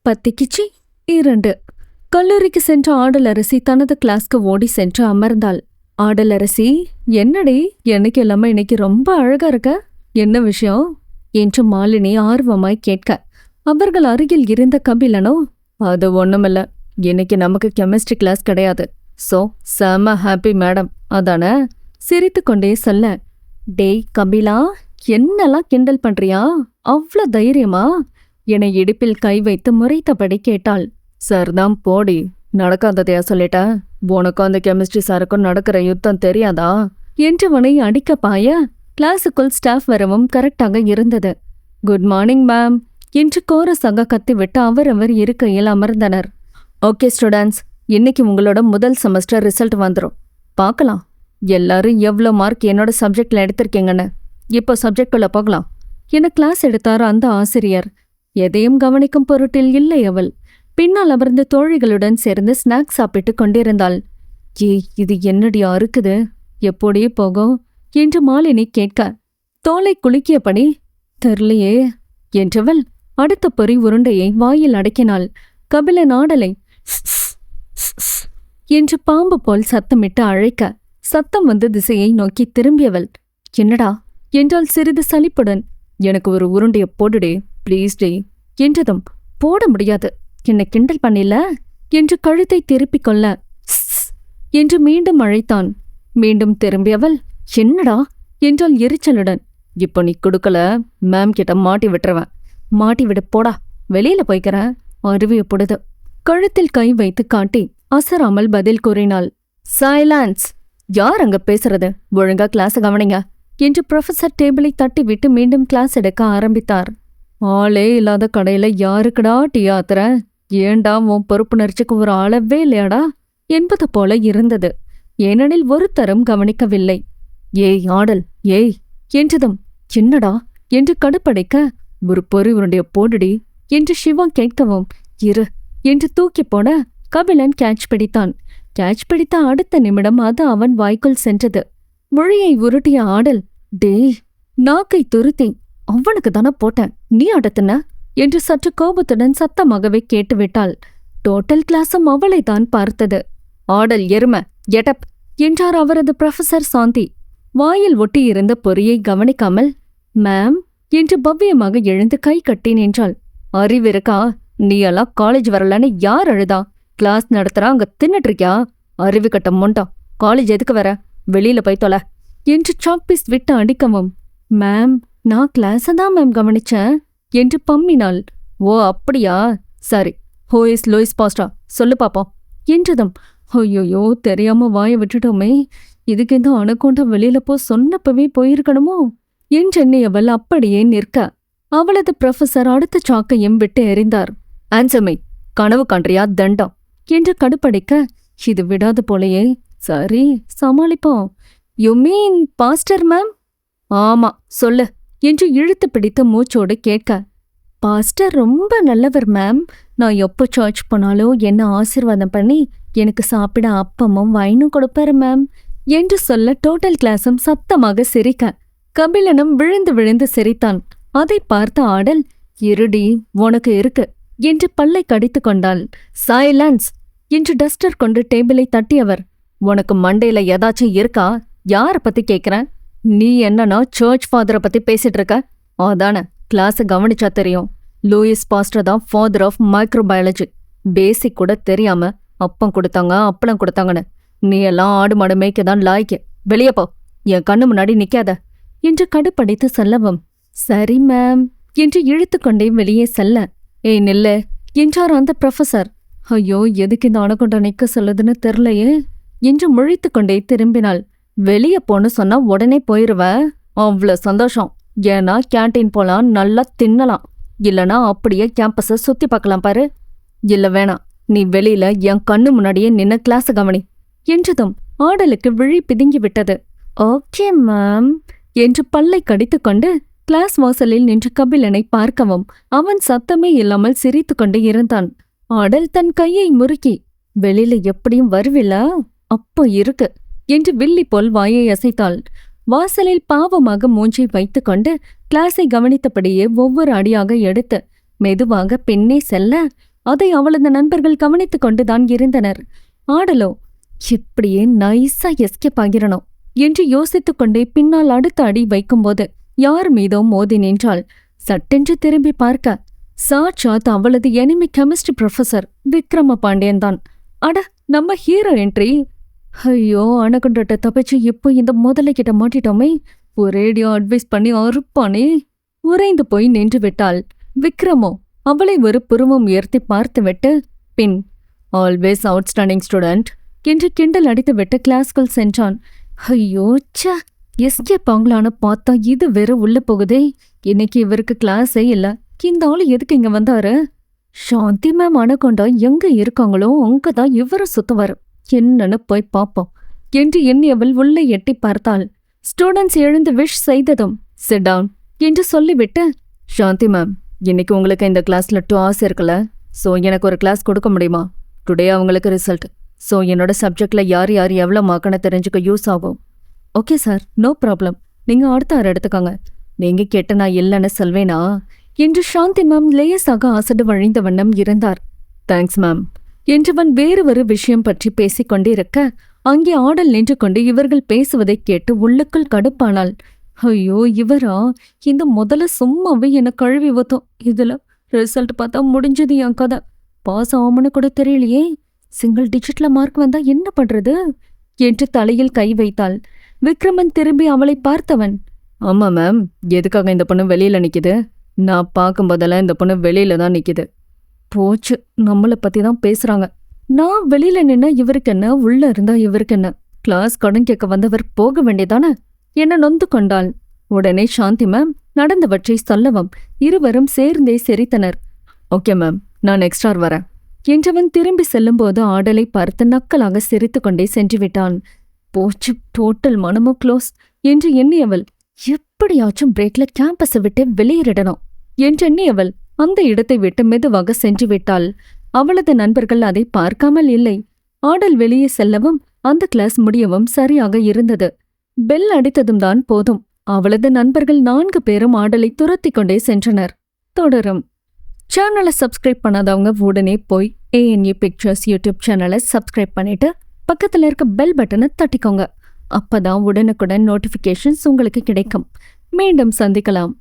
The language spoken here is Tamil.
பத்திக்கிச்சி 2. கல்லூரிக்கு சென்ற ஆடலரசி தனது கிளாஸ்க்கு ஓடி சென்று அமர்ந்தாள். ஆடலரசி, என்னடி எனக்கு எல்லாமே இன்னைக்கு ரொம்ப அழகா இருக்க, என்ன விஷயம் என்று மாலினி ஆர்வமாய் கேட்க, அவர்கள் அருகில் இருந்த கபிலனோ, அது ஒண்ணுமில்ல, இன்னைக்கு நமக்கு கெமிஸ்ட்ரி கிளாஸ் கிடையாது. சோ செம ஹாப்பி மேடம், அதானே சிரித்து கொண்டே சொல்ல, டேய் கபிலா, என்னெல்லாம் கிண்டல் பண்றியா, அவ்வளோ தைரியமா என இடுப்பில் கை வைத்து முறைத்தபடி கேட்டாள். சார்தான் போடி, நடக்காததையா சொல்லிட்ட, உனக்கும் அந்த கெமிஸ்ட்ரி சாருக்கும் நடக்கிற யுத்தம் தெரியாதா என்றவனை அடிக்க பாய கிளாஸுக்குள் ஸ்டாஃப் வரவும் கரெக்டாக இருந்தது. குட் மார்னிங் மேம் என்று கோரஸாக கத்திவிட்டு அவரவர் இருக்கையில் அமர்ந்தனர். ஓகே ஸ்டூடெண்ட்ஸ், இன்னைக்கு உங்களோட முதல் செமஸ்டர் ரிசல்ட் வந்துடும், பார்க்கலாம் எல்லாரும் எவ்வளோ மார்க் என்னோட சப்ஜெக்ட்ல எடுத்திருக்கீங்கன்னு. இப்போ சப்ஜெக்டுக்குள்ள போகலாம் என கிளாஸ் எடுத்தார் அந்த ஆசிரியர். எதையும் கவனிக்கும் பொருட்டில் இல்லை அவள். பின்னால் அமர்ந்து தோழிகளுடன் சேர்ந்து ஸ்நாக்ஸ் சாப்பிட்டு கொண்டிருந்தாள். இது என்னடியா இருக்குது, எப்போடி போகும் என்று மாலினி கேட்க, தோலை குலுக்கியபடி தெரியலையே என்றவள் அடுத்த பொறி உருண்டையை வாயில் அடக்கினாள். கபிலன் ஆடலை என்று பாம்பு போல் சத்தமிட்டு அழைக்க, சத்தம் வந்த திசையை நோக்கி திரும்பியவள், என்னடா என்றால் சிறிது சலிப்புடன், எனக்கு ஒரு உருண்டைய போடுடே ப்ளீஸ் டே என்றதும், போட முடியாது, என்னை கிண்டல் பண்ணில என்று கழுத்தை திருப்பிக் கொள்ள என்று மீண்டும் அழைத்தான். மீண்டும் திரும்பியவள், என்னடா என்றால் எரிச்சலுடன், இப்போ நீ கொடுக்கல மேம் கிட்ட மாட்டி விட்டுருவேன், மாட்டி விட போடா, வெளியில போய்க்கிறேன் அருவிய பொடுது கழுத்தில் கை வைத்து காட்டி அசராமல் பதில் கூறினாள். சைலன்ஸ், யார் அங்க பேசுறது, ஒழுங்கா கிளாஸ கவனிங்க என்று ப்ரொஃபசர் டேபிளை தட்டிவிட்டு மீண்டும் கிளாஸ் எடுக்க ஆரம்பித்தார். ஆளே இல்லாத கடையில யாருக்குடா டீ ஆத்துற, ஏண்டா உன் பொறுப்புணர்ச்சிக்கு ஒரு அளவே இல்லையாடா என்பது போல இருந்தது. ஏனெனில் ஒருத்தரும் கவனிக்கவில்லை. ஏய் ஆடல், ஏய் என்றதும், என்னடா என்று கடுப்படைக்க, ஒரு பொறி உருண்டைய போடுடி என்று சிவா கேட்கவும், இரு என்று தூக்கி போட கபிலன் கேட்ச் பிடித்தான். கேட்ச் பிடித்த அடுத்த நிமிடம் அது அவன் வாய்க்குள் சென்றது. மொழியை உருட்டிய ஆடல், டேய் நாக்கை துருத்தி, அவனுக்கு தானே போட்டேன், நீ அடத்துன என்று சற்று கோபத்துடன் சத்தமாகவே கேட்டுவிட்டாள். டோட்டல் கிளாஸும் அவளை தான் பார்த்தது. ஆடல் எரும எடப் என்றார் அவரது ப்ரொஃபசர் சாந்தி. வாயில் ஒட்டியிருந்த பொறியை கவனிக்காமல், மேம் என்று பவ்யமாக எழுந்து கை கட்டி நின்றாள். அறிவிருக்கா, நீ எல்லாம் காலேஜ் வரலன்னு யார் அழுதா, கிளாஸ் நடத்துறா அங்க தின்னுட்டு இருக்கியா, அறிவு கட்ட முண்டா, காலேஜ் எதுக்கு வர, வெளியில போய் தொலை என்று சாக்பீஸ் விட்டு அடிக்கவும், மேம் நான் கிளாஸ தான் மேம் கவனிச்சேன் என்று பம்மினாள். ஓ அப்படியா, சரி, ஹூ இஸ் லூயிஸ் பாஸ்டா சொல்லு பாப்போம் என்றதும், ஐயோயோ தெரியாம வாய விட்டுட்டோமே, இதுக்கு இந்த அணுக்கொண்ட வெளியில போ சொன்னப்பவே போயிருக்கணுமோ என்றெண்ணியவள் அப்படியே நிற்க, அவளது ப்ரொஃபசர் அடுத்த சாக்கையும் விட்டு எறிந்தார். ஆன்சர்மை, கனவு காண்றியா தண்டம் என்று கடுப்படைக்க, இது விடாது போலையே, சரி சமாளிப்போம். You mean pastor ma'am? ஆமா சொல்லு என்று இழுத்து பிடித்த மூச்சோடு கேட்க, பாஸ்டர் ரொம்ப நல்லவர் மேம், நான் எப்போ சர்ச் போனாலும் என்ன ஆசீர்வாதம் பண்ணி எனக்கு சாப்பிட அப்பமும் வைனும் கொடுப்பாரு மேம் என்று சொல்ல டோட்டல் கிளாஸும் சத்தமாக சிரிக்க, கபிலனும் விழுந்து விழுந்து சிரித்தான். அதை பார்த்த ஆடல், இருடி உனக்கு இருக்கு என்று பல்லை கடித்து கொண்டாள். சைலன்ஸ் என்று டஸ்டர் கொண்டு டேபிளை தட்டியவர், உனக்கு மண்டையில ஏதாச்சும் இருக்கா, யார பத்தி கேக்குறேன், நீ என்னன்னா சர்ச் ஃபாதரை பத்தி பேசிட்டு இருக்க, அதானே கிளாஸ கவனிச்சா தெரியும், லூயிஸ் பாஸ்டர் தான் ஃபாதர் ஆஃப் மைக்ரோபயாலஜி, பேசிக் கூட தெரியாம அப்பம் கொடுத்தாங்க அப்பளம் கொடுத்தாங்கன்னு, நீ எல்லாம் ஆடு மாடு மேய்க்கதான் லாய்க்கு, வெளியே போ, என் கண்ணு முன்னாடி நிக்காத என்று கடுப்படைத்து சொல்லவும், சரி மேம் என்று இழுத்து கொண்டே வெளியே செல்ல, ஏய் நில்ல என்றார் அந்த ப்ரொஃபசர். ஐயோ எதுக்கு இந்த அணுகுண்ட நிக்க சொல்லுதுன்னு தெரியலையே என்று முழித்து கொண்டே திரும்பினாள். வெளியே போன்னு சொன்னா உடனே போயிருவ, அவ்வளோ சந்தோஷம், ஏன்னா கேன்டீன் போலாம், நல்லா தின்னலாம், இல்லனா அப்படியே கேம்பஸ சுத்தி பார்க்கலாம் பாரு, இல்ல வேணாம், நீ வெளியில என் கண்ணு முன்னாடியே நின்ன கிளாஸ கவனி என்றதும் ஆடலுக்கு விழி பிதுங்கி விட்டது. ஓகே மேம் என்று பல்லை கடித்து கொண்டு கிளாஸ் வாசலில் நின்று கபிலனை பார்க்கவும், அவன் சத்தமே இல்லாமல் சிரித்து கொண்டு இருந்தான். ஆடல் தன் கையை முறுக்கி, வெளியில எப்படியும் வருவில்ல, அப்போ இருக்கு என்று வில்லி போல் வாயை அசைத்தாள். வாசலில் பாவமாக மூஞ்சி வைத்துக்கொண்டு கிளாஸை கவனித்தபடியே ஒவ்வொரு அடியாக எடுத்து மெதுவாக பின்னே செல்ல, அதை அவளது நண்பர்கள் கவனித்துக் கொண்டுதான் இருந்தனர். ஆடலோ இப்படியே நைஸா எஸ்கேப் ஆகிரணும் என்று யோசித்துக் கொண்டே பின்னால் அடுத்த அடி வைக்கும்போது யார் மீதோ மோதி நின்றாள். சட்டென்று திரும்பி பார்க்க சாட்சாத் அவளது enemy chemistry professor Vikrama Pandian தான். அட, நம்ம ஹீரோ என்ட்ரி. ஐயோ, அணகுண்டட்ட தப்பிச்சு இப்போ இந்த முதலை கிட்ட மாட்டிட்டோமே. ஒரேடியோ அட்வைஸ் பண்ணி அறுப்பானே. உறைந்து போய் நின்று விட்டாள். விக்ரமோ அவளை ஒரு புருவம் உயர்த்தி பார்த்துவிட்டு பின் ஆல்வேஸ் அவுட்ஸ்டாண்டிங் ஸ்டூடெண்ட் என்று கிண்டல் அடித்துவிட்டு கிளாஸ்குள் சென்றான். ஐயோ ச, எஸ்கேப் ஆங்களான்னு பார்த்தா இது வேற உள்ள போகுதே. இன்னைக்கு இவருக்கு கிளாஸே இல்ல. இந்த ஆளு எதுக்கு இங்க வந்தாரு? சாந்தி மேம் அணகொண்டா எங்க இருக்காங்களோ அங்கதான் இவரு சுத்துவாரு. என்னன்னு போய் பாப்போம் என்று எண்ணியவள் உள்ளே எட்டி பார்த்தாள். ஸ்டூடெண்ட்ஸ் எழுந்து விஷ் செய்ததும் சிட் டவுன் என்று சொல்லிவிட்டு, சாந்தி மேம், இன்னைக்கு உங்களுக்கு இந்த கிளாஸ்ல 2 hours இருக்குல்ல, ஸோ எனக்கு ஒரு கிளாஸ் கொடுக்க முடியுமா? டுடே அவங்களுக்கு ரிசல்ட். ஸோ என்னோட சப்ஜெக்ட்ல யார் யார் எவ்வளோ மார்க்குன்னு தெரிஞ்சுக்க யூஸ் ஆகும். Okay sir, no problem. நீங்க அடுத்த ஆறு எடுத்துக்கோங்க. நீங்க கேட்ட நான் இல்லைன்னு சொல்வேனா என்று சாந்தி மேம் லேசாக அசடு வழிந்த வண்ணம் இருந்தார். தேங்க்ஸ் மேம் என்றவன் வேறு ஒரு விஷயம் பற்றி பேசிக் கொண்டிருக்க அங்கே ஆடல் நின்று கொண்டு இவர்கள் பேசுவதைக் கேட்டு உள்ளுக்குள் கடுப்பானாள். ஐயோ, இவரா? இந்த முதல்ல சும்மாவே என்னை கழுவி ஊத்தும். இதுல ரிசல்ட் பார்த்தா முடிஞ்சது என் கதை. பாஸ் ஆகும்னு கூட தெரியலையே. சிங்கிள் டிஜிட்ல மார்க் வந்தா என்ன பண்றது என்று தலையில் கை வைத்தாள். விக்ரமன் திரும்பி அவளை பார்த்தவன், ஆமா மேம், எதுக்காக இந்த பொண்ணு வெளியில நிக்குது? நான் பார்க்கும்போதெல்லாம் இந்த பொண்ணு வெளியில தான் நிக்குது. போச்சு, நம்மளை பத்தி தான் பேசுறாங்க. நான் வெளியில நின்னா இவருக்கு என்ன, உள்ள இருந்தா இவருக்கு என்ன? கிளாஸ் கடன் கேட்க வந்தவர் போக வேண்டியதானே என்ன நொந்து கொண்டாள். உடனே சாந்தி மேம் நடந்தவற்றை சொல்லவும் இருவரும் சேர்ந்தே சிரித்தனர். ஓகே மேம், நான் நெக்ஸ்ட் ஹவர் வரேன் என்றவன் திரும்பி செல்லும்போது ஆடலை பார்த்து நக்கலாக சிரித்து கொண்டே சென்று விட்டான். போச்சு, டோட்டல் மனமும் க்ளோஸ் என்று எண்ணியவள் எப்படியாச்சும் பிரேக்ல கேம்பஸை விட்டு வெளியேறிடணும் என்றெண்ணியவள் அந்த இடத்தை விட்டு மெதுவாக சென்று விட்டாள். அவளது நண்பர்கள் அதை பார்க்காமல் இல்லை. ஆடல் வெளியே செல்லவும் அந்த கிளாஸ் முடியவும் சரியாக இருந்தது. பெல் அடித்ததும் தான் போதும். அவளது நண்பர்கள் 4 பேரும் ஆடலை துரத்தி கொண்டே சென்றனர். தொடரும். சேனலை சப்ஸ்கிரைப் பண்ணாதவங்க உடனே போய் ANA Pictures யூடியூப் சேனலை சப்ஸ்கிரைப் பண்ணிட்டு பக்கத்துல இருக்க பெல் பட்டனை தட்டிக்கோங்க. அப்பதான் உடனுக்குடன் நோட்டிபிகேஷன்ஸ் உங்களுக்கு கிடைக்கும். மீண்டும் சந்திக்கலாம்.